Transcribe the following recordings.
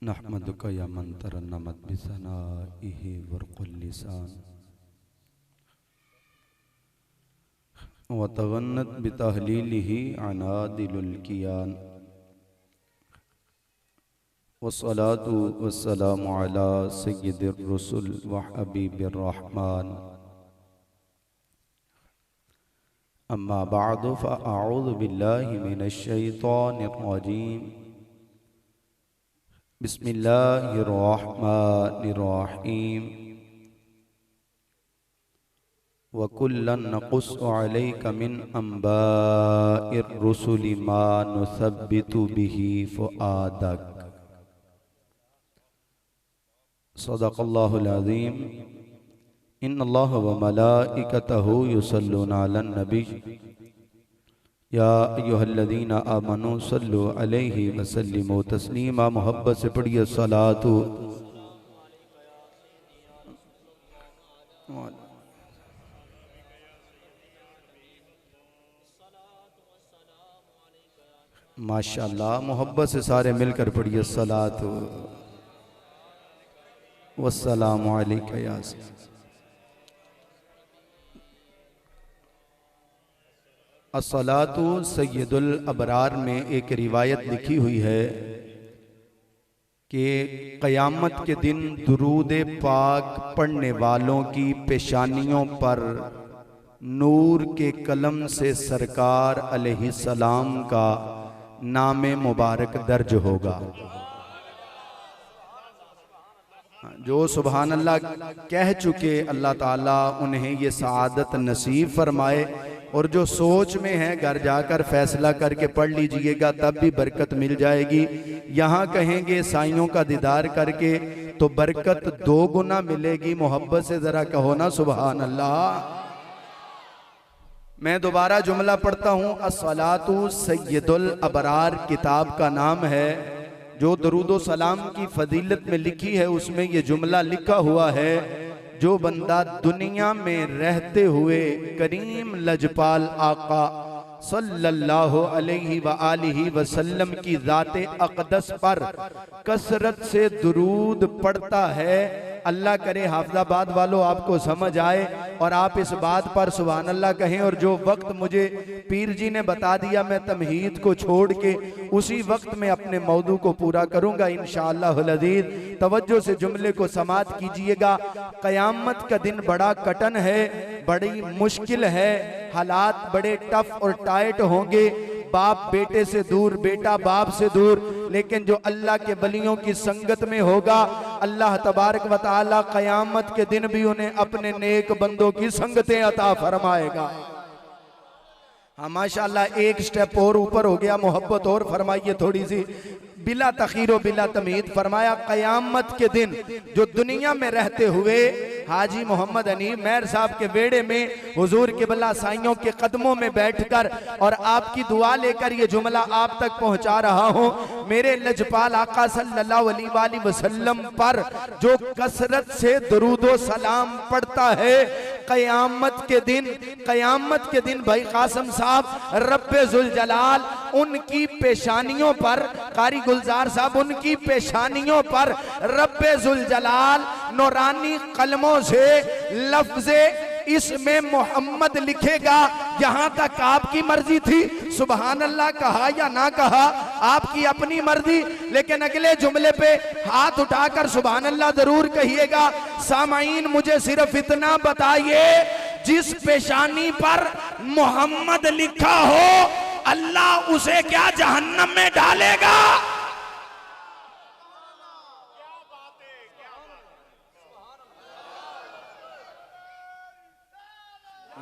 नहमदुका या मन तरन्नमत बिसनाइहि वर्क़ुल लिसान व तगन्नत बितहलीलिहि अनादिलुल कियान वस्सलातु वस्सलामु अला सय्यिदिर रुसुल व हबीबिर रहमान अम्मा बअदु फ़अऊज़ु बिल्लाहि मिनश शैतानिर रजीम बिस्मिल्लाहिर्रहमानिर्रहीम व कुल्लन नक़ुस्सु अलैका मिन अंबाइर रुसुलि मा नुसब्बितु बिही फ़ुआदक सदक़ल्लाहुल अज़ीम। इन्नल्लाह व मलाइकतहु युसल्लूना अलन नबी या अय्युहल्लज़ीना आमनू सल्लु अलैहि व सल्लिमू तस्लीमा। मोहब्बत से पढ़िए सलातु माशाअल्लाह। मोहब्बत से सारे मिलकर पढ़िए सलातु वस्सलामु अलैका या अस्सलातु सय्यदुल अबरार में एक रिवायत लिखी हुई है कि क़यामत के दिन दुरूद पाक पढ़ने वालों की पेशानियों पर नूर के कलम से सरकार अलैहिस्सलाम का नाम मुबारक दर्ज होगा। जो सुभान अल्लाह कह चुके अल्लाह ताला उन्हें ये सआदत नसीब फरमाए, और जो सोच में है घर जाकर फैसला करके पढ़ लीजिएगा तब भी बरकत मिल जाएगी। यहाँ कहेंगे साइयों का दीदार करके तो बरकत 2 गुना मिलेगी। मोहब्बत से जरा कहो ना सुभान अल्लाह। मैं दोबारा जुमला पढ़ता हूँ। अस्सलातु सय्यदुल अबरार किताब का नाम है, जो दरूदो सलाम की फजीलत में लिखी है उसमें ये जुमला लिखा हुआ है, जो बंदा दुनिया में रहते हुए करीम लजपाल आका सल्लल्लाहु अलैहि व आलिहि वसल्लम की ज़ाते अक़दस पर कसरत से दुरूद पढ़ता है, अल्लाह करे हाफिज़ाबाद वालों आपको समझ आए और आप इस बात पर सुभान अल्लाह कहें। और जो वक्त मुझे पीर जी ने बता दिया मैं तमहीद को छोड़ के उसी वक्त में अपने मौदू को पूरा करूंगा इंशाअल्लाहुल अज़ीज़। तवज्जो से जुमले को समात कीजिएगा। क़यामत का दिन बड़ा कठिन है, बड़ी मुश्किल है, हालात बड़े टफ और टाइट होंगे। बाप बेटे से दूर, बेटा बाप से दूर, लेकिन जो अल्लाह के वलियों की संगत में होगा अल्लाह तबारक व तआला क़यामत के दिन भी उन्हें अपने नेक बंदों की संगतें अता फरमाएगा। हाँ माशाअल्लाह, एक स्टेप और ऊपर हो गया। मोहब्बत और फरमाइए थोड़ी सी। बिला तखीरो बिला तमीद फरमाया क़यामत के दिन जो दुनिया में रहते हुए हाजी मोहम्मद अनीफ मेहर साहब के वेड़े में हुजूर क़िबला साइयों के कदमों में बैठकर और आपकी दुआ लेकर ये जुमला आप तक पहुंचा रहा हूं। मेरे लजपाल आका सल्लल्लाहु अलैहि वसल्लम पर जो कसरत से दुरूदो सलाम पढ़ता है क़यामत के दिन भाई कासिम साहब रब्बे जुल जलाल उनकी पेशानियों पर, कारी गुलजार साहब उनकी पेशानियों पर रब्बे जुल जलाल नूरानी कलमों से लफ्ज़े इसमें मोहम्मद लिखेगा। यहाँ तक आपकी मर्जी थी सुभान अल्लाह कहा या ना कहा, आपकी अपनी मर्जी, लेकिन अगले जुमले पे हाथ उठाकर सुभान अल्लाह जरूर कहिएगा। सामाईन मुझे सिर्फ इतना बताइए, जिस पेशानी पर मोहम्मद लिखा हो अल्लाह उसे क्या जहन्नम में डालेगा?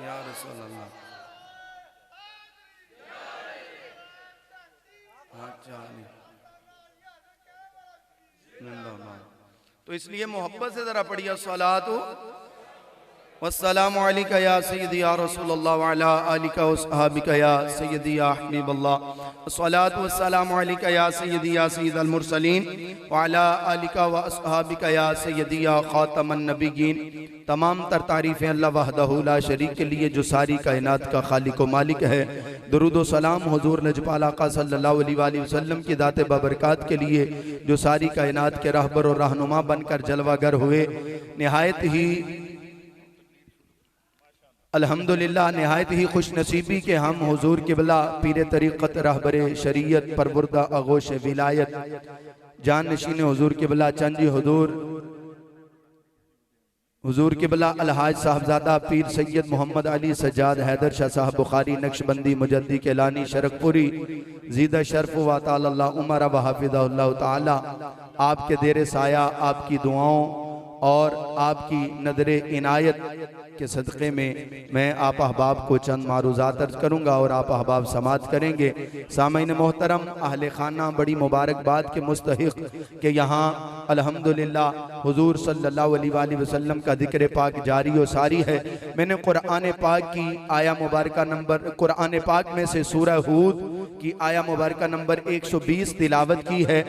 या रसूल अल्लाह। तो इसलिए मोहब्बत से जरा पढ़िए सलातु वस्सलामु अलैका या सय्यदी या रसूलल्लाह व अला आलिका व अस्हाबिका या सय्यदी या हबीबल्लाह वस्सलातु वस्सलामु अलैका या सय्यदी या सय्यदल मुरसलीन व अला आलिका व अस्हाबिका या सय्यदी या खातमन नबिय्यीन। तमाम तर तारीफ़ें अल्लाह वहदहू ला शरीक के लिए जो सारी कायनात का खालिक व मालिक है। दुरूद व सलाम हुजूर नजपाल आका सल्लल्लाहु अलैहि वसल्लम की दाते बबरकात के लिए जो सारी कायनात के रहबर और रहनुमा बनकर जलवागर हुए। निहायत ही अल्हम्दुलिल्लाह निहायत ही खुश नसीबी के हम हुजूर किबला पीर तरीक़त रहबर शरीयत परवरदा आगोश विलायत जान नशीन हुजूर किबला चंद हुजूर किबला अलहाज साहबजादा पीर सैयद मोहम्मद अली सज्जाद हैदर शाह साहब बुखारी नक्शबंदी मुजद्दी केलानी शरकपुरी जीदा शर्फ व ताला उमर व हाफिज़हुल्लाह ताला आपके देर साया आपकी दुआओं और आपकी नदरे इनायत के सदक़े में मैं आप अहबाब को चंद मारूज़ात अर्ज करूँगा और आप अहबाब समात करेंगे। सामईन मोहतरम अहले खाना बड़ी मुबारकबाद के मुस्तहिक़ के यहाँ अल्हम्दुलिल्लाह हुजूर सल्लल्लाहु अलैहि वसल्लम का जिक्र पाक जारी और सारी है। मैंने कुरान पाक की आया मुबारका नंबर कुरान पाक में से सूरह हूद की आया मुबारका नंबर 120 तिलावत की है।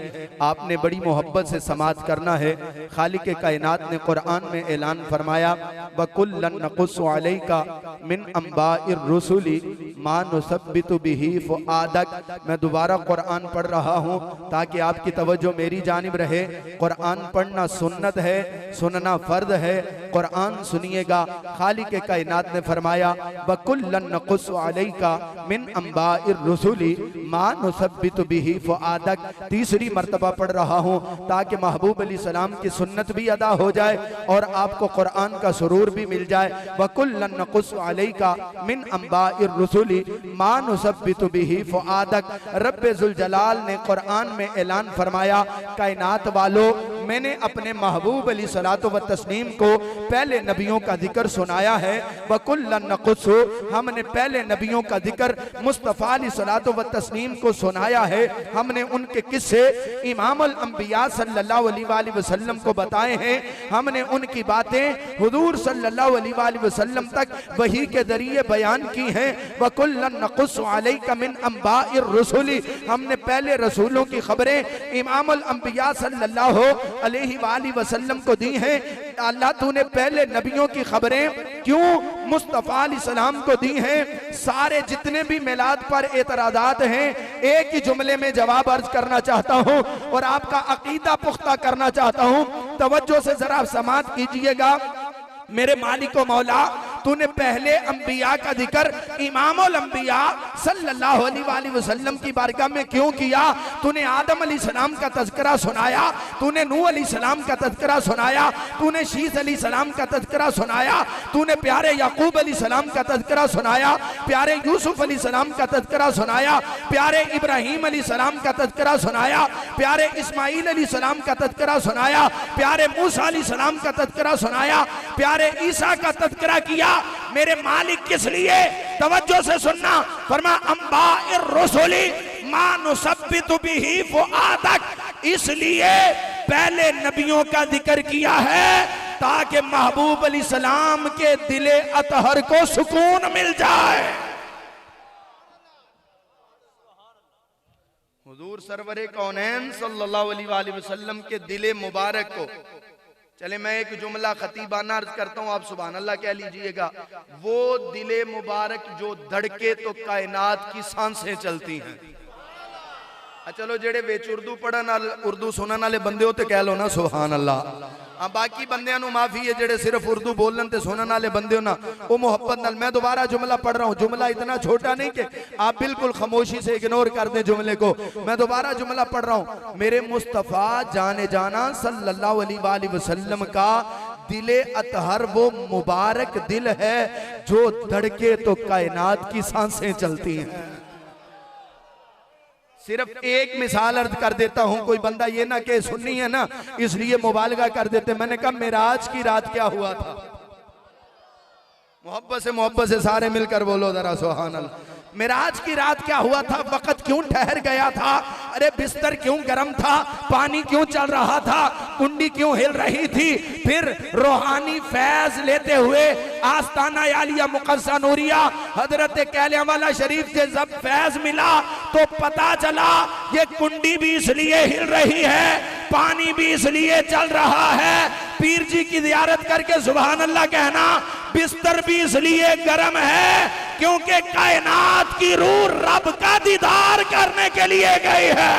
आपने बड़ी मोहब्बत से समात करना है। खालिक कायनात ने कुरान में ऐलान फरमाया वकुल्लन नक़ुस्सु अलैका मिन अंबाइर रुसुली मा नुसब्बितु बिही फुआदक। मैं दोबारा कुरान पढ़ रहा हूँ ताकि आपकी तवज्जो मेरी जानिब रहे। कुरान पढ़ना सुन्नत है, सुनना फर्ज है। कुरान सुनिएगा। खालिक कायनात ने फरमाया वकुल्लन नक़ुस्सु अलैका मिन अंबाइर रुसुली मा नुसब्बितु बिही फुआदक। तीसरी मर्तबा पढ़ रहा हूँ ताकि महबूब अली सलाम की सुन्नत भी अदा हो जाए और आपको कुरान का सुरूर भी मिल जाए। वकुल्लन नक़ुस्सु अलैका मिन अंबाइर रुसुली मा नुसब्बितु बिही फुआदक। रब्बे ज़ुल जलाल ने कुरान में ऐलान फरमाया कायनात वालों मैंने अपने महबूब अली सलातो व तस्लीम को पहले नबियों का जिक्र सुनाया है। वकुल्लन नक़ुस्सु हमने पहले नबियों का जिक्र मुस्तफ़ा अली सलातो व तस्लीम को सुनाया है। हमने उनके किस्से इमामुल अंबिया सल्लल्लाहु अलैहि वसल्लम को बताए हैं। हमने उनकी बातें हुजूर सल्लल्लाहु अलैहि वसल्लम तक वही के जरिए बयान की हैं। वकुल्लन नक़ुस्सु अलैका मिन अंबाइर रुसुली हमने पहले रसूलों की खबरें इमामुल अंबिया सल्लल्लाहु अलैहि वसल्लम को दी हैं। अल्लाह तूने पहले नबियों की खबरें क्यों मुस्तफ़ा अलैहि सलाम को दी हैं। सारे जितने भी मिलाद पर एतराज़ात हैं एक ही जुमले में जवाब अर्ज करना चाहता हूं और आपका अकीदा पुख्ता करना चाहता हूं। तवज्जो से जरा समात कीजिएगा। मेरे मालिक व मौला तूने पहले अंबिया का जिक्र इमामुल अंबिया सल्लल्लाहु अलैहि वसल्लम की बारगाह में क्यों किया। तूने आदम अलैहि सलाम का तज़किरा सुनाया, तूने नूह अलैहि सलाम का तज़किरा सुनाया, तूने शीस अलैहि सलाम का तज़किरा सुनाया, तूने प्यारे याकूब अलैहि सलाम का तज़किरा सुनाया, प्यारे यूसुफ अलैहि सलाम का तज़किरा सुनाया, प्यारे इब्राहीम अलैहि सलाम का तज़किरा सुनाया, प्यारे इस्माईल अलैहि सलाम का तज़किरा सुनाया, प्यारे मूसा अलैहि सलाम का तज़किरा सुनाया, प्यारे ईसा का तज़किरा किया। मेरे मालिक किस लिए? तवज्जो से सुनना। फरमा अंबाइर रुसुली मा नुसब्बितु बिही फुआदक। इसलिए पहले नबियों का जिक्र किया है ताकि महबूब अली सलाम के दिले अतहर को सुकून मिल जाए। हुजूर सरवरे कौनैन सल्लल्लाहु अलैहि वसल्लम के दिले मुबारक को चले मैं एक जुमला खतीबाना अर्ज करता हूँ, आप सुभान अल्लाह कह लीजिएगा। वो दिले मुबारक जो धड़के तो कायनात की सांसें चलती हैं। चलो जेड़े विच उर्दू पढ़न नाल उर्दू सुनने वाले बंदे हो ते कह लो ना सुभान अल्लाह। हाँ बाकी बंदियां नू माफी है जेड़े सिर्फ उर्दू बोलन ते सुनने वाले बंदे हो ना वो मोहब्बत नाल। मैं दोबारा जुमला पढ़ रहा हूँ। जुमला इतना छोटा नहीं कि आप बिल्कुल खामोशी से इग्नोर कर दें जुमले को। मैं दोबारा जुमला पढ़ रहा हूँ। मेरे मुस्तफ़ा जाने जाना सल्लल्लाहु अलैहि वसल्लम का दिले अतहर वो मुबारक दिल है जो धड़के तो कायनात की सांसें चलती हैं। सिर्फ एक मिसाल अर्ज कर देता हूं, कोई बंदा ये ना कि सुन्नी है ना इसलिए मुबालगा कर देते। मैंने कहा मेराज की रात क्या हुआ था। मोहब्बत से सारे मिलकर बोलो जरा सुभान अल्लाह। मिराज की रात क्या हुआ था, वक्त क्यों ठहर गया था, अरे बिस्तर क्यों गर्म था, पानी क्यों चल रहा था, कुंडी क्यों हिल रही थी। फिर रूहानी फैज लेते हुए आस्ताना आलिया मुक़द्दसा नूरिया हजरत कहलेवाला शरीफ से जब फैज मिला तो पता चला ये कुंडी भी इसलिए हिल रही है, पानी भी इसलिए चल रहा है, पीर जी की ज़ियारत करके सुभान अल्लाह कहना, बिस्तर भी इसलिए गर्म है क्योंकि कायनात की रूह रब का दीदार करने के लिए गई है।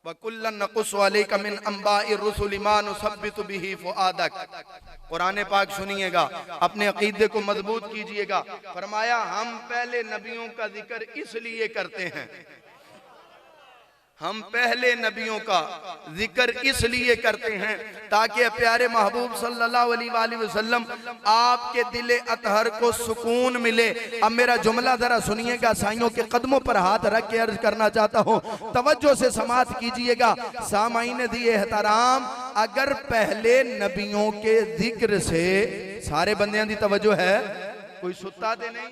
वकुल्लन नकुस्सु अलैका मिन अंबाइर रुसुलि मा नुसब्बितु बिही फुआदक। कुरान पाक सुनिएगा, अपने अकीदे को मजबूत कीजिएगा। फरमाया हम पहले नबियों का जिक्र इसलिए करते हैं, हम पहले नबियों का जिक्र इसलिए करते हैं ताकि प्यारे महबूब सल्लल्लाहु अलैहि वसल्लम आपके दिले अतहर को सुकून मिले। अब मेरा जुमला जरा सुनिएगा, साइयों के कदमों पर हाथ रख के अर्ज करना चाहता हूँ, तवज्जो से समाअत कीजिएगा। सामाईन दिए एहतराम, अगर पहले नबियों के जिक्र से सारे बंदियां दी तवज्जो है, कोई सुता ते नहीं,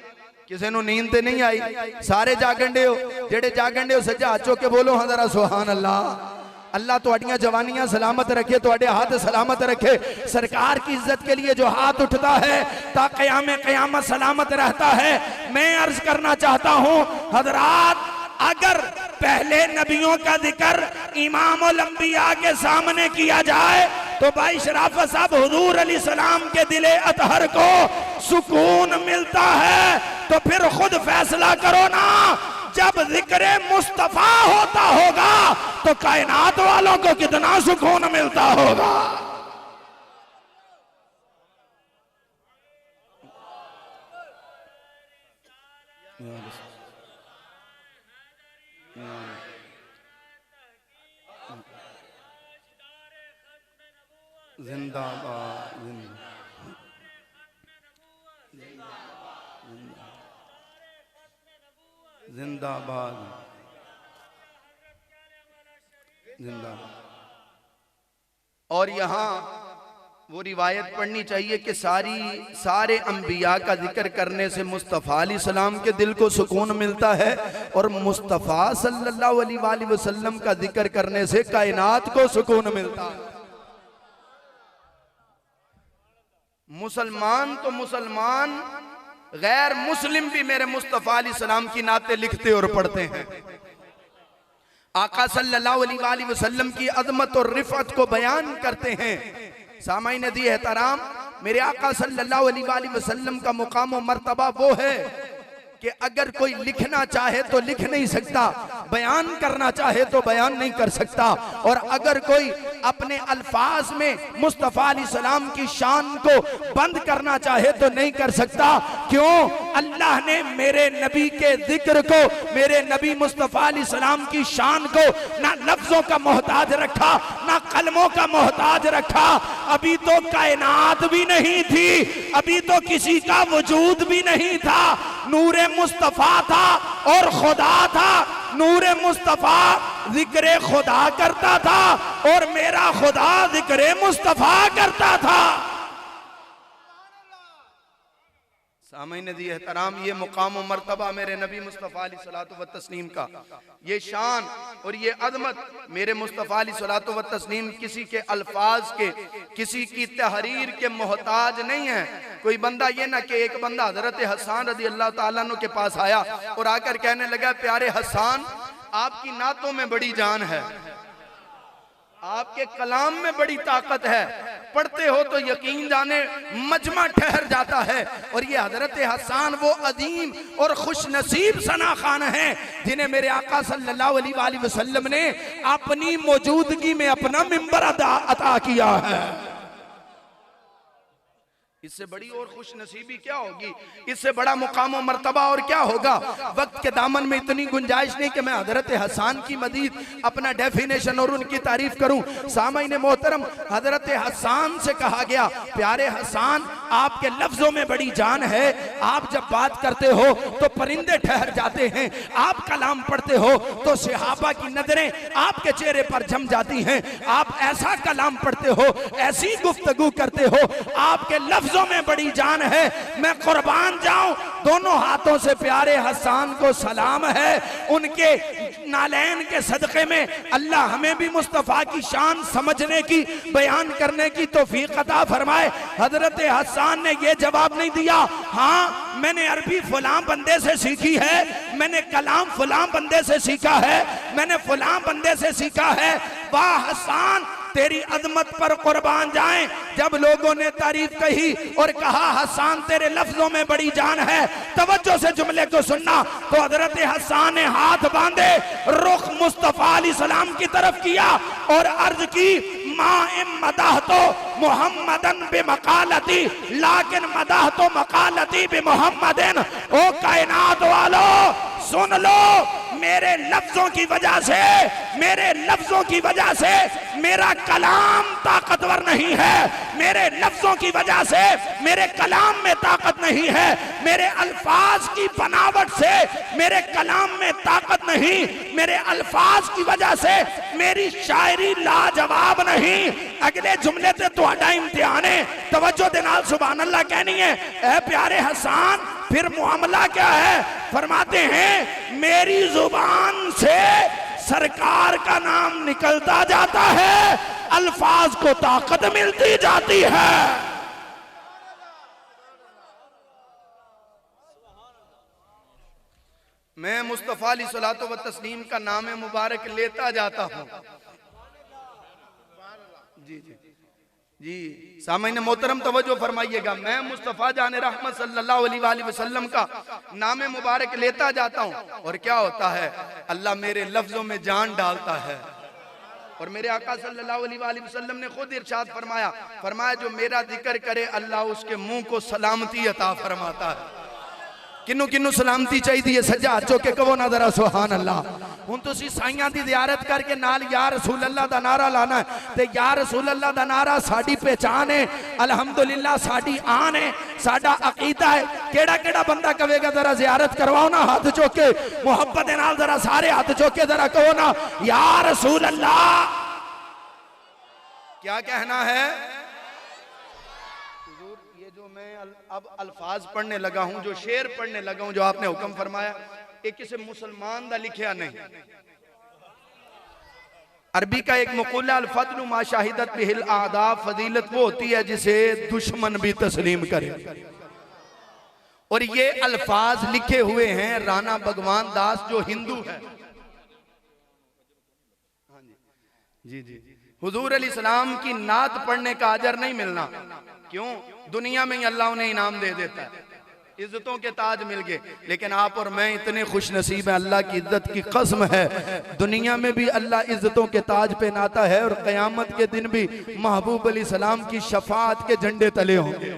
किसी को नींद ते नहीं आई, सारे जागन डे हो, जेड़े जागन डे हो सज्जा हाथ चुक के बोलो हाँ जरा सुभान अल्लाह। अल्लाह तुहाडियां जवानियां सलामत रखे, तुहाडे हाथ सलामत रखे। सरकार की इज्जत के लिए जो हाथ उठता है ता क़याम क़यामत सलामत रहता है। मैं अर्ज करना चाहता हूँ हजरात, अगर पहले नबियों का जिक्र इमामुल अंबिया के सामने किया जाए तो भाई शराफत साहब हुजूर अलैहिस्सलाम के दिले अतहर को सुकून मिलता है। तो फिर खुद फैसला करो ना, जब जिक्र मुस्तफा होता होगा तो कायनात वालों को कितना सुकून मिलता होगा। जिंदाबाद जिंदाबाद जिंदाबाद। और यहाँ वो रिवायत पढ़नी चाहिए कि सारे अंबिया का जिक्र करने से मुस्तफ़ा अलैहिस्सलाम के दिल को सुकून मिलता है और मुस्तफ़ा सल्लल्लाहु अलैहि वसल्लम का जिक्र करने से कायनात को सुकून मिलता है। मुसलमान तो मुसलमान, गैर मुस्लिम भी मेरे मुस्तफ़ा अलैहिस्सलाम की नाते लिखते और पढ़ते हैं। आका सल्लल्लाहु अलैहि वसल्लम की अज़मत और रिफ़अत को बयान करते हैं। सामाईन दी एहतराम, मेरे आका सल्लल्लाहु अलैहि वसल्लम का मुकाम और मर्तबा वो है कि अगर कोई लिखना चाहे तो लिख नहीं सकता, बयान करना चाहे तो बयान नहीं कर सकता, और अगर कोई अपने अल्फाज में मुस्तफ़ा अलैहिस्सलाम की शान को बंद करना चाहे तो नहीं कर सकता। क्यों? अल्लाह ने मेरे नबी के जिक्र को, मेरे नबी मुस्तफ़ा अलैहिस्सलाम की शान को ना लफ्जों का मोहताज रखा, ना कलमों का मोहताज रखा। अभी तो कायनात भी नहीं थी, अभी तो किसी का वजूद भी नहीं था, नूरे मुस्तफ़ा था और खुदा था। नूरे मुस्तफ़ा जिक्र खुदा करता था और मेरा खुदा जिक्र मुस्तफ़ा करता था। सामईन दी एहतराम, ये मुकाम और मर्तबा मेरे नबी मुस्तफ़ा अलैहिस्सलातु व तस्लीम का, ये शान और ये अज़मत मेरे मुस्तफ़ा अलैहिस्सलातु व तस्लीम किसी के अल्फाज के, किसी की तहरीर के मोहताज नहीं है। कोई बंदा ये ना कि एक बंदा हजरत हसन रज़ी अल्लाह ताला अन्हु के पास आया और आकर कहने लगा, प्यारे हसन आपकी नातों में बड़ी जान है, आपके कलाम में बड़ी ताकत है, पढ़ते हो तो यकीन जाने मजमा ठहर जाता है। और ये हजरत हसन वो अजीम और खुश नसीब सना खान है जिन्हें मेरे आका सल्लल्लाहु अलैहि वसल्लम ने अपनी मौजूदगी में अपना मिंबर अता किया है। इससे बड़ी और खुश नसीबी क्या होगी, इससे बड़ा मुकाम और मर्तबा और क्या होगा। वक्त के दामन में इतनी गुंजाइश नहीं कि मैं हजरत हसन की मजीद अपना डेफिनेशन और उनकी तारीफ करूं। सामाईन मोहतरम, हजरत हसन से कहा गया, प्यारे हसन आपके लफ्जों में बड़ी जान है। आप जब बात करते हो तो परिंदे ठहर जाते हैं, आप कलाम पढ़ते हो तो सहाबा की नजरें आपके चेहरे पर जम जाती हैं। आप ऐसा कलाम पढ़ते हो, ऐसी गुफ्तगू करते हो, आपके लफ्जों में बड़ी जान है। मैं कुर्बान जाऊं, दोनों हाथों से प्यारे हसन को सलाम है। उनके नालैन के सदक़े में अल्लाह हमें भी मुस्तफ़ा की शान समझने की, बयान करने की तौफीक अता फरमाए। हजरत हसन ने यह जवाब नहीं दिया, हाँ मैंने अरबी फलां बंदे से सीखी है, मैंने कलाम फलां बंदे से सीखा है, मैंने फलां बंदे से सीखा है। वाह हसन, तेरी अजमत पर कुर्बान जाएं। जब लोगों ने तारीफ कही और कहा हसन तेरे लफ्जों में बड़ी जान है, तवज्जो से जुमले को सुनना, तो हजरत हसन ने हाथ बांधे, रुख मुस्तफा अलैहि सलाम की तरफ किया और अर्ज की, मां मदाह तो मुहम्मदन बेमकालती लाकिन मदाह तो मकालती बे मुहम्मदिन। ओ कायनात वालो सुन लो, मेरे लफ्जों की वजह से, मेरे लफ्जों की वजह से मेरा कलाम ताकतवर नहीं है, मेरे लफ्जों की वजह से मेरे कलाम में ताकत नहीं है, मेरे अल्फाज की बनावट से मेरे कलाम में ताकत नहीं, मेरे अल्फाज की वजह से मेरी शायरी लाजवाब नहीं। अगले जुमले से तुहाडा इम्तिहान है, तवज्जो दे नाल सुभान अल्लाह कहनी है। ए प्यारे हसन, फिर मुआमला क्या है? फरमाते हैं मेरी जुबान से सरकार का नाम निकलता जाता है, अल्फाज को ताकत मिलती जाती है। मैं मुस्तफा अलैहिस्सलातु व तस्लीम का नाम मुबारक लेता जाता हूँ। जी जी जी सामईन मोहतरम तवज्जो फरमाइएगा, मैं मुस्तफ़ा जान रहमत सल्लल्लाहु अलैहि वसल्लम का नाम मुबारक लेता जाता हूँ, और क्या होता है, अल्लाह मेरे लफ्जों में जान डालता है। और मेरे आका सल्लल्लाहु अलैहि वसल्लम ने खुद इरशाद फरमाया जो मेरा जिक्र करे अल्लाह उसके मुंह को सलामती अता फरमाता है। किन्नू किन्नू सलामती चाहिए, सज्जा हाथ चुक के कहो ना जरा सुभान अल्लाह। हुण तुसीं साईयां दी ज़ियारत करके नाल या रसूल अल्लाह दा नारा लाना है, ते या रसूल अल्लाह दा नारा साडी पहचान है, अल्हम्दुलिल्लाह साडी आन है, साडा अकीदा है। केड़ा केड़ा बंदा कहेगा जरा ज़ियारत करवाओ ना, हाथ चुक के मुहब्बत दे नाल जरा सारे हाथ चुक के जरा कहो ना या रसूल अल्लाह। क्या कहना है? जो मैं अब अल्फाज पढ़ने लगा हूं, जो शेर पढ़ने लगा हूं, जो आपने हुक्म फरमाया, एक किसी मुसलमान दा लिखिया नहीं। अरबी का एक मक़ूला अल-फद्लु मा शाहिदत बिहिल आदाब, फजीलत वो होती है जिसे दुश्मन भी तस्लीम करे। और ये अल्फाज लिखे हुए हैं राणा भगवान दास जो हिंदू है। जी जी हुजूर अलैहिस्सलाम की नात पढ़ने का अजर नहीं मिलना, क्यों? दुनिया में ही अल्लाह उन्हें इनाम दे देता है, इज्जतों के ताज मिल गए। लेकिन आप और मैं इतने खुश नसीब है, अल्लाह की इज्जत की कसम है, दुनिया में भी अल्लाह इज्जतों के ताज पहनाता है और क़यामत के दिन भी महबूब अलैहिस्सलाम की शफाअत के झंडे तले होंगे।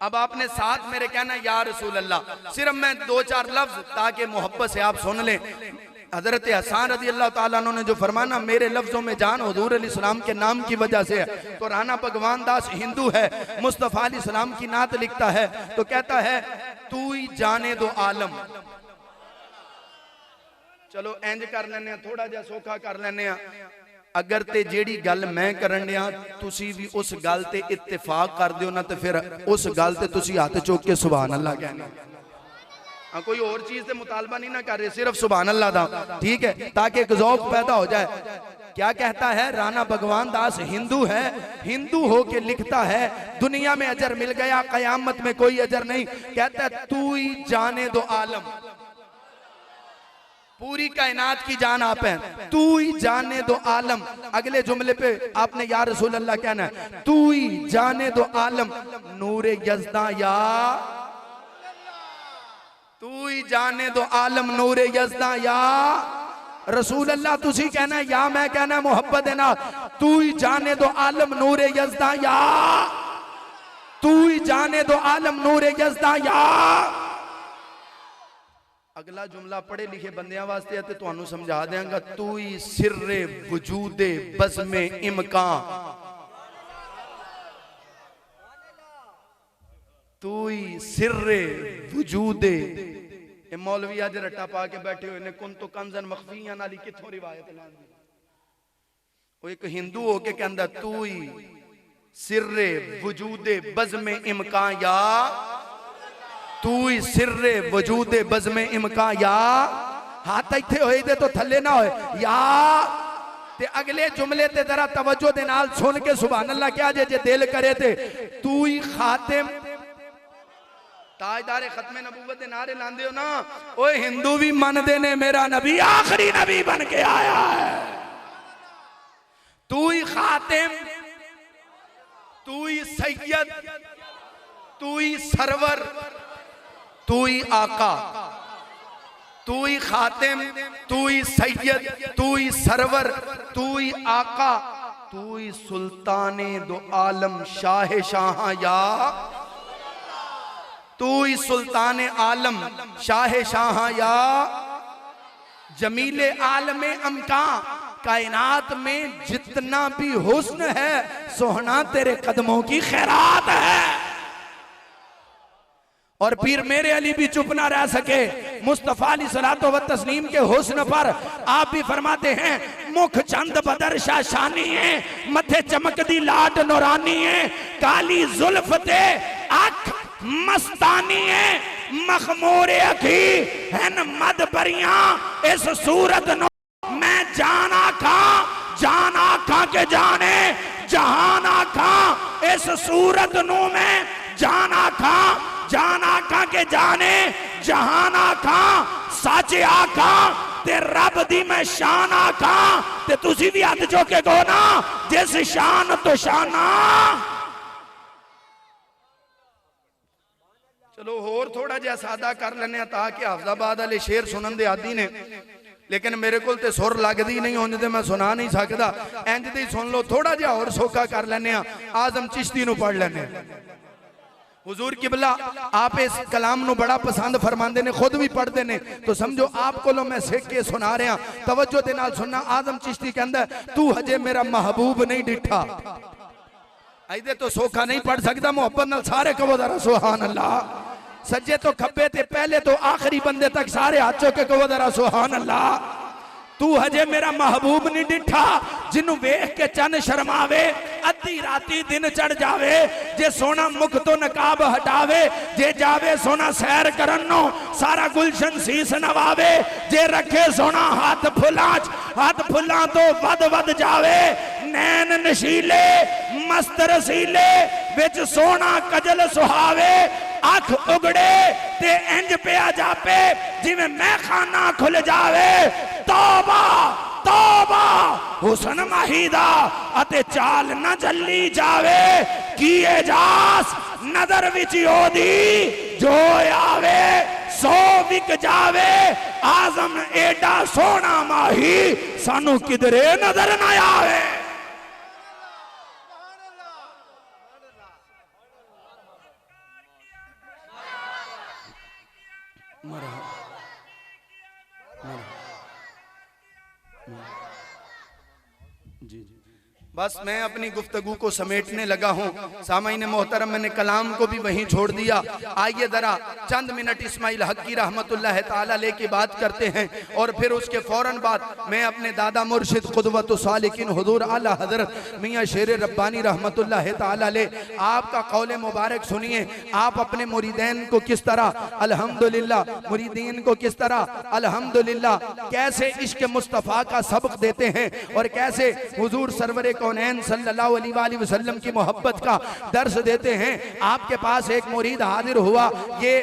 अब आपने साथ मेरे कहना या रसूल अल्लाह, सिर्फ मैं दो चार लफ्ज ताकि मोहब्बत से आप सुन लें। हजरत हसन रज़ी अल्लाह ताला अन्हु ने जो फरमाना मेरे लफ्जों में जान हुजूर अलैहिस्सलाम के नाम की वजह से है, तो राणा भगवान दास हिंदू है, मुस्तफ़ा अलैहिस्सलाम की नात लिखता है, तो कहता है तू ही जाने दो आलम। चलो इंज कर लेने, थोड़ा जा सौखा कर लेने, अगर ते जेड़ी गल मैं करन दिया तुसी भी उस गल ते इत्तेफाक कर दियो ना, तो फिर उस गल ते तुसी हाथ चुक के सुभान अल्लाह कहना। हाँ, कोई और चीज से मुतालबा नहीं ना कर रहे, सिर्फ सुभान अल्लाह दा, ठीक है, ताकि एक ज़ौक़ पैदा हो जाए। क्या कहता है राणा भगवान दास? हिंदू है, हिंदू हो के लिखता है दुनिया में अजर मिल गया, कयामत में कोई अजर नहीं। कहता है तू ही जाने दो आलम, पूरी कायनात की जान आप हैं, तू ही जाने दो आलम। अगले जुमले पे आपने या रसूल अल्लाह कहना है, तू ही जाने दो आलम, नूरे यज़दा या, तू ही जाने दो आलम, नूरे यज़दा या रसूल अल्लाह। तुसी कहना है या मैं कहना है मोहब्बत है ना, तू ही जाने दो आलम नूरे यज़दा या, तू ही जाने दो आलम नूरे यज़दा या। अगला जुमला पढ़े लिखे बंदियां वास्ते है, तुहानू समझा देंगा, तू ही सिर्रे वजूदे बज़्मे इमकान, ही सिर्रे वजूदे। ये मौलवी अज रट्टा पा के बैठे हुए ने कुन तो कंजन मखफिया नाली किथों रिवायत लांदी। वो एक हिंदू होके कहंदा तू ही सिर्रे वजूदे बज़्मे इम्कान या, तू ही सिर्रे वजूदे बज़्मे इम्कान या। हाथ इत्थे होए दे तो थल्ले ना होए या। ते अगले जुमले ते जरा तवज्जो दे नाल सुन के सुभान अल्लाह क्या जे दिल करे थे। तू ही खातिम ताजदारे खत्मे नबूवत दे नारे लांदे हो ना, ओए हिंदू भी मानदे ने मेरा नबी आखिरी नबी बन के आया है। तू ही खातिम, तू ही सैयद, तू ही सरवर, तू ही आका। तू ही खातिम, तू ही सैयद, तू ही सरवर, तू ही आका, तू ही सुल्ताने दो आलम शाह शाह या। तू ही सुल्तान आलम शाह शाह या। जमीले आलमे अमका, कायनात में जितना भी हुस्न है सोहना तेरे कदमों की खैरात है। और फिर मेरे अली भी चुप ना रह सके। मुस्तफा सलातो व तस्लीम के हुस्न पर आप भी फरमाते हैं मुख चंद बदर शाशानी है, मथे चमकदी लाट नौरानी है, काली जुल्फ ते आँख मस्तानी है, मखमूरे अखी हैन मद बरिया इस सूरत नो मैं जान आखा के जाने जहान आखा इस सूरत नो मैं जान आखा के जाने जहान आखा सच आखा ते रब दी मैं शान आखा। ते तुसी भी हाथ चुके कहो ना जिस शान तो शाना। चलो होर थोड़ा जिहा सादा कर लेने ताकि हाफजाबाद वाले शेर सुनन दे आदी ने, लेकिन मेरे को ते सुर लगदी नहीं, उंज ते मैं सुना नहीं सकदा। इंज दी सुन लो, थोड़ा जिहा होर सौखा कर लेने। आजम चिश्ती नू पढ़ लेने। हुजूर किबला आप इस कलाम नू बड़ा पसंद फरमाते ने, खुद भी पढ़ते ने, तो समझो आप को मैं सीख के सुना रहा। तवज्जो दे नाल सुनना। आजम चिश्ती कहंदा तू हजे मेरा महबूब नहीं डिठा। ऐदे तो सौखा नहीं पढ़ सकता, मोहब्बत नाल सारे कहो जरा सुभान अल्लाह। सज्जे तो खब्बे ते पहले तो आखिरी बंदे तक सारे हाथ चुके कहो जरा सुभान अल्लाह। तू हजे मेरा महबूब नहीं डिठा, जिन्नू वेख के चन शर्मावे, अद्धी राती दिन चढ़ जावे, जे सोना मुख तो नकाब हटावे, जे जावे सोना सैर करन नो सारा गुलशन सीस नवावे, जे रखे सोना हाथ फुलां तो वद जावे, नैन नशीले मस्त रसीले विच सोना कजल सुहावे, अख उगड़े ते इंज पिया जापे जिवें मैं खाना खुल जावे। तौबा तौबा हुसन माहीदा अते चाल न जल्ली जावे, किए जास नजर विच ओदी जो आवे सो विक जावे। आजम एडा सोना माही सानू किधरे नजर न आवे। जी बस मैं अपनी गुफ्तगू को समेटने लगा हूँ। सामाईन मोहतरम, मैंने कलाम को भी वहीं छोड़ दिया। आइए जरा चंद मिनट इस्माइल हक्की रहमतुल्लाह ताला ले की बात करते हैं, और फिर उसके फौरन बाद मैं अपने दादा मुर्शिद क़ुदवतु सालिकीन हुजूर आला हजरत मियाँ शेर रब्बानी रहमतुल्लाह ताला ले आपका कौले मुबारक सुनिए। आप अपने मुरीदैन को किस तरह अल्हम्दुलिल्लाह, मुरीदीन को किस तरह अल्हम्दुलिल्लाह कैसे इश्क मुस्तफ़ा का सबक देते हैं, और कैसे हुजूर सरवरे कौनैन सल्लल्लाहु अलैहि वसल्लम की मोहब्बत का दर्स देते हैं। आपके पास एक मुरीद हाजिर हुआ। ये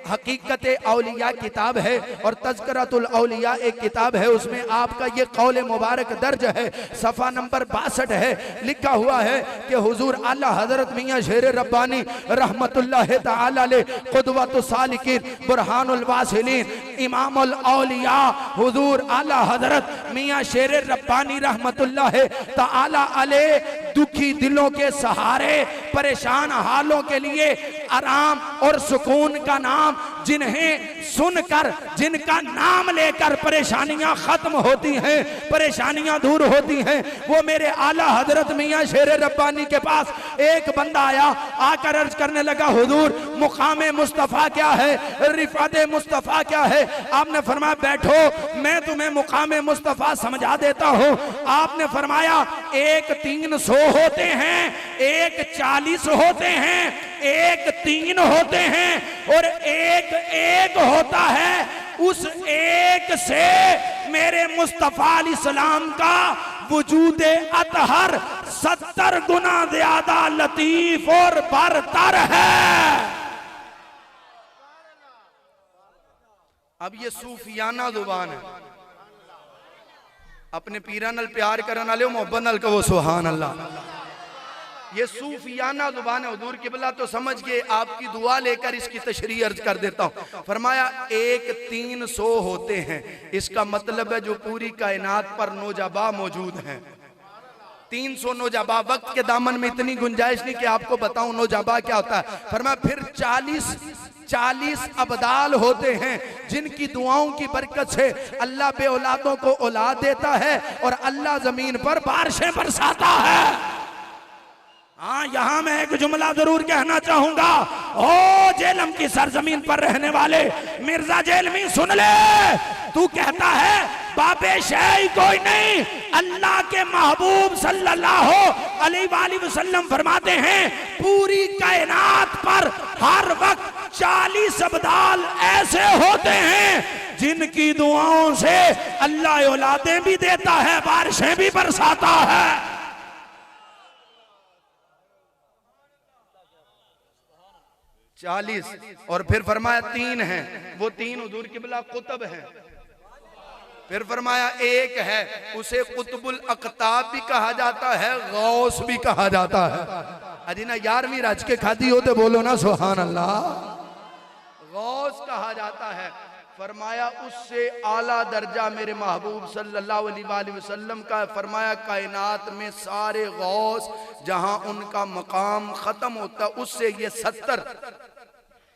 हकीकत औलिया किताब है और तज़किरतुल औलिया एक किताब है, उसमें आपका ये कौल मुबारक दर्ज है। सफ़ा नंबर 62 है। लिखा हुआ है कि हुजूर आला हजरत मियाँ शेर रब्बानी रहमतुल्लाह ताला अलैह क़ुदवतु सालिकीन बुरहानुल वासिलीन इमामुल औलिया हुजूर आला हजरत मियाँ शेर रब्बानी रहमतुल्लाह ताला अलैह दुखी दिलों के सहारे, परेशान हालों के लिए आराम और सुकून का नाम जिन्हें सुनकर, जिनका नाम लेकर परेशानियां खत्म होती हैं, परेशानियां दूर होती हैं। वो मेरे आला हजरत मियां शेर रब्बानी के पास एक बंदा आया, आकर अर्ज करने लगा, हुजूर मुकाम मुस्तफ़ा क्या है, रिफात मुस्तफ़ा क्या है। आपने फरमाया बैठो, मैं तुम्हें मुकाम मुस्तफ़ा समझा देता हूं। आपने फरमाया एक 300 होते हैं, एक 40 होते हैं, एक 3 होते हैं और एक 1 होता है। उस एक से मेरे मुस्तफ़ा अलैहिस्सलाम का वजूद अतहर 70 गुना ज्यादा लतीफ और बरतर है। अब ये सूफियाना जुबान है। अपने पीरा नाल प्यार करने वाले मोहब्बत नाल कहो सुभान अल्लाह। ये सूफियाना जुबान है। हुजूर किबला तो समझ गए, आपकी दुआ लेकर इसकी तशरीह अर्ज कर देता हूं। फरमाया एक 300 होते हैं, इसका मतलब है जो पूरी कायनात पर नौजबा मौजूद हैं। 300 नौजबा, वक्त के दामन में इतनी गुंजाइश नहीं कि आपको बताऊं नौजबा क्या होता है। फरमाया फिर 40 अबदाल होते हैं, जिनकी दुआओं की बरकत से अल्लाह बे औलादों को औलाद देता है और अल्लाह जमीन पर बारिशें बरसाता है। हाँ, यहां मैं एक जुमला जरूर कहना चाहूंगा। ओ जेलम की सरजमीन पर रहने वाले मिर्जा जेलमी सुन ले, तू कहता है बाबे शाही कोई नहीं, अल्लाह के महबूब सल्लल्लाहु अलैहि वसल्लम फरमाते हैं पूरी कायनात पर हर वक्त 40 अबदाल ऐसे होते हैं जिनकी दुआओं से अल्लाह औलादें भी देता है, बारिशें भी बरसाता है। और फिर फरमाया 3 हैं, वो 3 हुजूर किबला कुतुब हैं। फिर फरमाया एक है, उसे कुतुबुल अक़ताब भी कहा जाता है, गौस भी कहा जाता है। अजी ना 11वीं राज के खाती होते बोलो ना सुभान अल्लाह। गौस कहा जाता है। फरमाया उससे आला दर्जा मेरे महबूब सल्लल्लाहु अलैहि वसल्लम का। फरमाया कायनात में सारे गौस जहां उनका मकाम खत्म होता, उससे ये 70,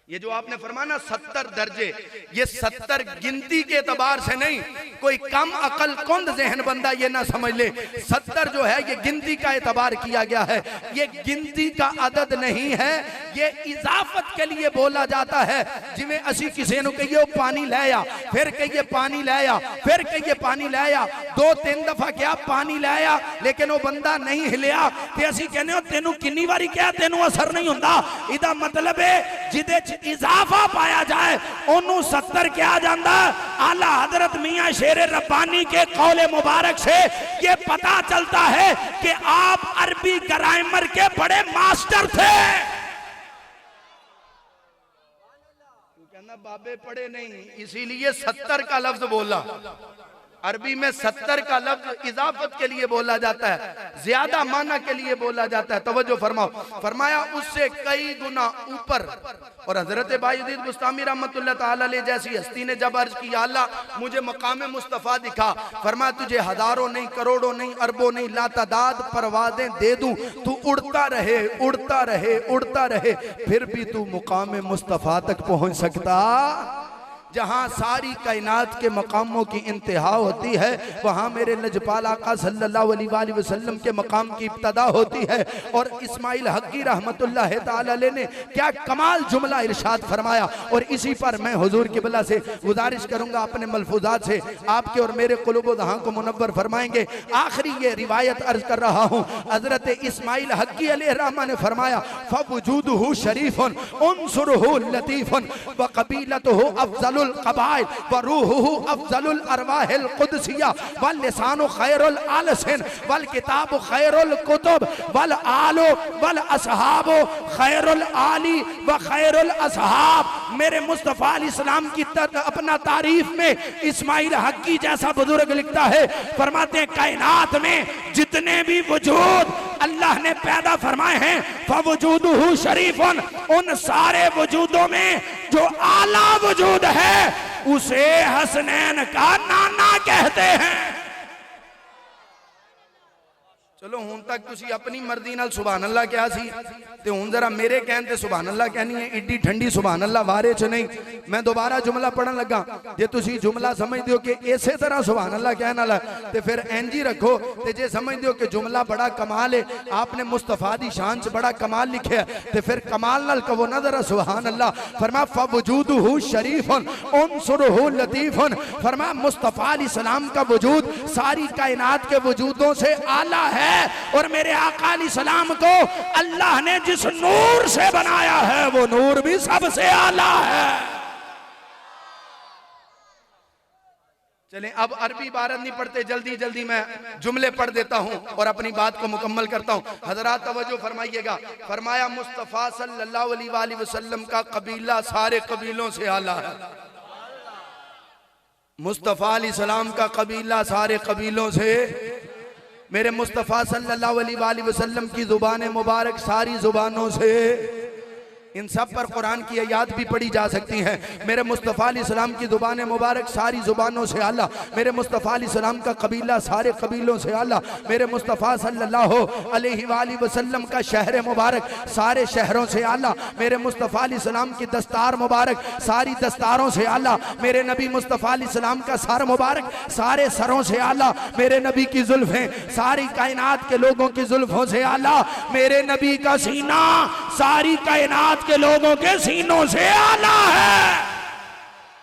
ये जो आपने फरमाना 70 दर्जे, ये 70 गिनती के एतबार से नहीं, कोई कम अकल कुंद जहन बंदा ये ना समझ ले। 70 जो है ये गिनती का एतबार किया गया है, ये गिनती का अदद नहीं है, ये इजाफत के लिए बोला जाता है। जिमें असी किसी को कहिए पानी लाया, फिर कहिए पानी लाया, फिर कहिए पानी लाया, 2-3 दफा क्या पानी लाया, लेकिन वो बंदा नहीं हिलिया ते असी कहने तेनू किन्नी बारी क्या तेनू असर नहीं होता। इदा मतलब है जिदे इजाफा पाया जाए उन्होंने 70 क्या जाता। आला हजरत मियां शेर रब्बानी के कौले मुबारक से ये पता चलता है कि आप अरबी ग्रामर के बड़े मास्टर थे। कहना बाबे पढ़े नहीं, इसीलिए 70 का लफ्ज बोला। अरबी में 70 का लफ्ज इजाफत के लिए बोला जाता है, ज्यादा माना के लिए बोला जाता है। तवज्जो फरमाओ। फरमाया उससे कई गुना ऊपर। और हजरत बायजीद बुस्तामी रहमतुल्लाह ताला अलैह जैसी हस्ती ने जब अर्ज किया अल्लाह मुझे मकाम मुस्तफ़ा दिखा, फरमाया तुझे हजारों नहीं, करोड़ों नहीं, अरबों नहीं, लातादाद परवादें दे दूं, तू उड़ता रहे, उड़ता रहे, उड़ता रहे, फिर भी तू मुकाम मुस्तफ़ा तक पहुंच सकता। जहां सारी कायनात के मकामों की इंतहा होती है, वहां मेरे लजपाल आका सल्लल्लाहु अलैहि वसल्लम के मकाम की इब्तदा होती है। और इस्माइल हक्की रहमतुल्लाह ताला अलैह ने क्या कमाल जुमला इरशाद फरमाया। और इसी पर मैं हुजूर किबला से गुजारिश करूंगा अपने मलफूजात से आपके और मेरे कुलूब दहां को मुनव्वर फरमाएंगे। आखिरी ये रिवायत अर्ज कर रहा हूं, हजरत इस्माइल हक्की अलैहिर्रहमा ने फरमाया फवजूदुहु शरीफुन उनसुरुहु लतीफुन व कबीलतुहु अफजल कबाइल व रूहुहु अफजलुल अरवाहिल कुदसिया वल लिसानु खैरुल आलसिन वल किताबु खैरुल कुतुब वल आलु वल असहाबु खैरुल आली व खैरुल असहाब। मेरे मुस्तफ़ा अलैहिस्सलाम की अपना तारीफ में इस्माइल हक्की जैसा बुजुर्ग लिखता है, फरमाते हैं कायनात में जितने भी वजूद अल्लाह ने पैदा फरमाए हैं फवजूदुहु शरीफुन, उन सारे वजूदों में जो आला वजूद है उसे हसनैन का नाना कहते हैं। चलो हुण तक तुसी अपनी मर्जी नाल सुभान अल्लाह क्या सी ते हुण जरा मेरे कहन ते सुभान अल्लाह कहनी है। इड्डी ठंडी सुभान अल्लाह वारे च नहीं। मैं दोबारा जुमला पढ़न लगा, जे तुसी जुमला समझदे हो कि इसे तरह सुभान अल्लाह कहने वाला ते फिर इंज ही रखो, ते जे समझदे हो कि जुमला बड़ा कमाल है, आपने मुस्तफा दी शान च बड़ा कमाल लिखे ते फिर कमाल नाल कहो ना जरा सुभान अल्लाह। फरमा फवजूदुहु शरीफुन उनसुरहु लतीफुन। फरमा मुस्तफा अलैहि सलाम का वजूद सारी कायनात के वजूदों से आला है, और मेरे आका अलैहि सलाम को अल्लाह ने जिस नूर से बनाया है वो नूर भी सबसे आला है। चलें अब अरबी इबारत नहीं पढ़ते, जल्दी जल्दी मैं जुमले पढ़ देता हूं और अपनी बात को मुकम्मल करता हूं। हजरात तवज्जो फरमाइएगा। फरमाया मुस्तफ़ा सल्लल्लाहु अलैहि वसल्लम का कबीला सारे कबीलों से आला है। मुस्तफ़ा अलैहि सलाम का कबीला सारे कबीलों से, मेरे मुस्तफ़ा सल्लल्लाहु अलैहि वसल्लम की ज़ुबान मुबारक सारी ज़ुबानों से, इन सब पर कुरान की आयत भी पढ़ी जा सकती हैं। मेरे मुस्तफ़ा अलैहि सलाम की ज़ुबान मुबारक सारी ज़ुबानों से आला। मेरे मुस्तफ़ा अलैहि सलाम का कबीला सारे कबीलों से आला। मेरे मुस्तफ़ा सल्लल्लाहु अलैहि वसल्लम का शहर मुबारक सारे शहरों से आला। मेरे मुस्तफ़ा अलैहि सलाम की दस्तार मुबारक सारी दस्तारों से आला। मेरे नबी मुस्तफ़ा अलैहि सलाम का सर मुबारक सारे सरों से आला। मेरे नबी की जुल्फ़ें सारी कायनात के लोगों की जुल्फ़ों से आला। मेरे नबी का सीना सारी कायनात के लोगों के सीनों से आला है।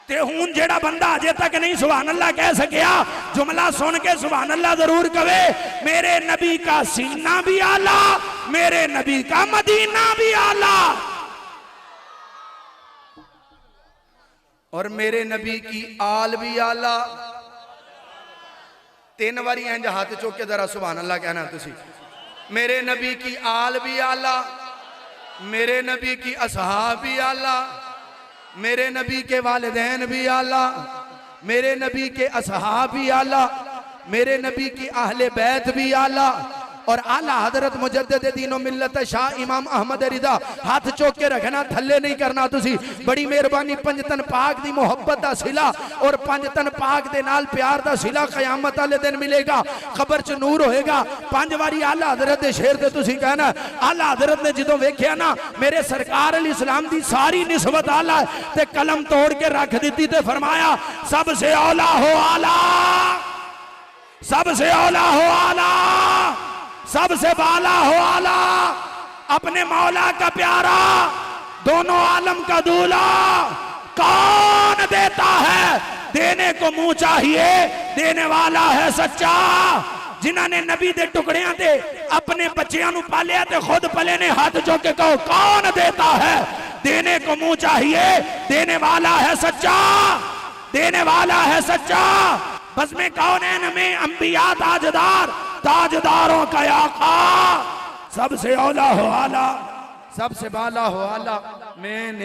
ते हुन जेड़ा बंदा अजे तक नहीं सुभान अल्लाह कह सकिया, जुमला सुन के सुभान अल्लाह जरूर कहे। मेरे नबी का सीना भी आला, मेरे नबी का मदीना भी आला, और मेरे नबी की आल भी आला। तीन बारी इंज हाथ चुक के जरा सुभान अल्लाह कहना तुसी। मेरे नबी की आल भी आला, मेरे नबी की असहाब भी आला, मेरे नबी के वालिदैन भी आला, मेरे नबी के असहाब भी आला, मेरे नबी की अहले बैत भी आला, और आला हजरत मुजद्दिद दीनो मिल्लत शाह इमाम अहमद रिदा। हाथ चौक के रखना, थल्ले नहीं करना तुसी। बड़ी मेहरबानी। पंजतन पाक दी मोहब्बत दा सिला और पंजतन पाक दे नाल प्यार दा सिला कयामत वाले दिन मिलेगा, खबर च नूर होएगा। पांच वारी आला हजरत दे शेर ते तुसी कहना, आला हजरत ने जदों वेख्या ना मेरे सरकार अली इस्लाम दी सारी निस्बत आला ते कलम तोड़ के रख दी ते फरमाया सबसे औला हो आला, सबसे औला हो आला, सबसे बाला हो आला, अपने मौला का प्यारा, दोनों आलम का दूल्हा। कौन देता है? देने को मुंह चाहिए, देने वाला है सच्चा। जिन्होंने नबी दे टुकड़ियां ते अपने बच्चियां नु पालिया ते खुद पले ने, हाथ चुक के कहो कौन देता है? देने को मुंह चाहिए, देने वाला है सच्चा, देने वाला है सच्चा। बस में कौनैन में अंबिया ताजदार, ताजदारों का आका, सबसे औला हो आला, सबसे बाला हो आला। मैं